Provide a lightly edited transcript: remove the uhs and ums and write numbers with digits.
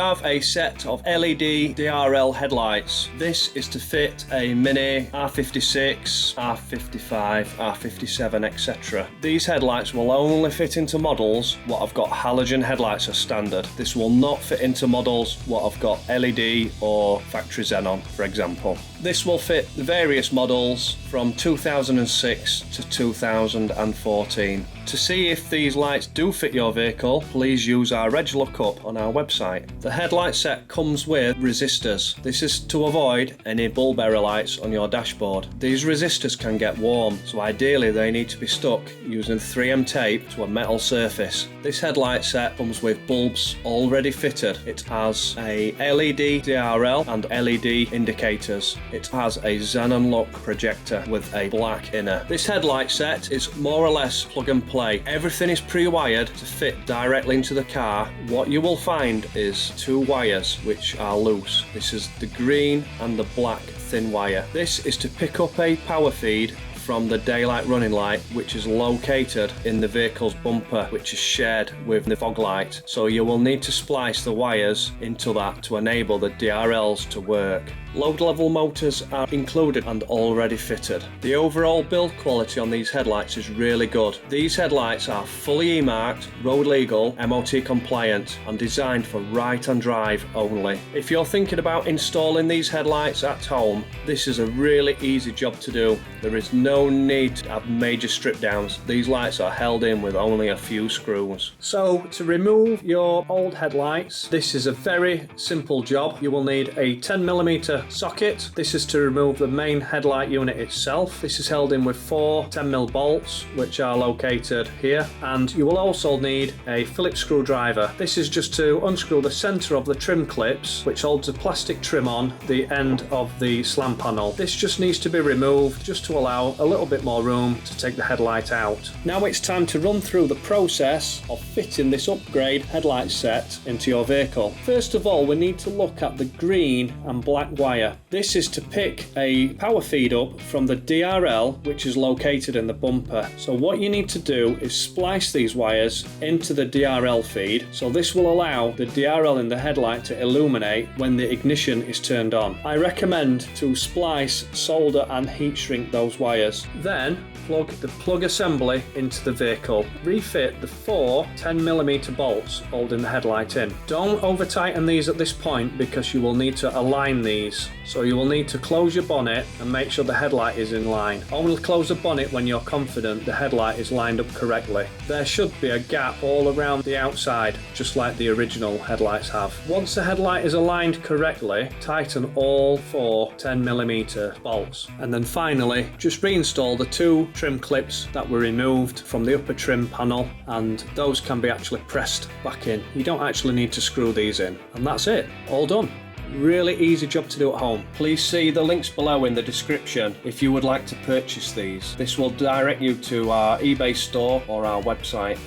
have a set of LED DRL headlights. This is to fit a Mini, R56, R55, R57, etc. These headlights will only fit into models what have got halogen headlights as standard. This will not fit into models what have got LED or factory xenon, for example. This will fit the various models from 2006 to 2014. To see if these lights do fit your vehicle, please use our Reg Lookup on our website. The headlight set comes with resistors. This is to avoid any bulb error lights on your dashboard. These resistors can get warm, so ideally they need to be stuck using 3M tape to a metal surface. This headlight set comes with bulbs already fitted. It has a LED DRL and LED indicators. It has a xenon look projector with a black inner. This headlight set is more or less plug and play. Everything is pre-wired to fit directly into the car. What you will find is two wires which are loose. This is the green and the black thin wire. This is to pick up a power feed from the daylight running light, which is located in the vehicle's bumper, which is shared with the fog light. So you will need to splice the wires into that to enable the DRLs to work. Load level motors are included and already fitted. The overall build quality on these headlights is really good. These headlights are fully E-marked, road legal, MOT compliant and designed for right and drive only. If you're thinking about installing these headlights at home, this is a really easy job to do. There is no need to have major strip downs. These lights are held in with only a few screws. So to remove your old headlights, this is a very simple job. You will need a 10mm socket. This is to remove the main headlight unit itself. This is held in with 4 10mm bolts which are located here, and you will also need a Phillips screwdriver. This is just to unscrew the center of the trim clips which holds a plastic trim on the end of the slam panel. This just needs to be removed just to allow a little bit more room to take the headlight out. Now it's time to run through the process of fitting this upgrade headlight set into your vehicle. First of all, we need to look at the green and black wire. This is to pick a power feed up from the DRL which is located in the bumper. So what you need to do is splice these wires into the DRL feed, so this will allow the DRL in the headlight to illuminate when the ignition is turned on. I recommend to splice, solder and heat shrink those wires. Then plug the plug assembly into the vehicle. Refit the 4 10mm bolts holding the headlight in. Don't over tighten these at this point because you will need to align these. So you will need to close your bonnet and make sure the headlight is in line. Only close the bonnet when you're confident the headlight is lined up correctly. There should be a gap all around the outside, just like the original headlights have. Once the headlight is aligned correctly, tighten all 4 10mm bolts. And then finally, just reinstall the 2 trim clips that were removed from the upper trim panel, and those can be actually pressed back in. You don't actually need to screw these in. And that's it, all done. Really easy job to do at home. Please see the links below in the description if you would like to purchase these. This will direct you to our eBay store or our website.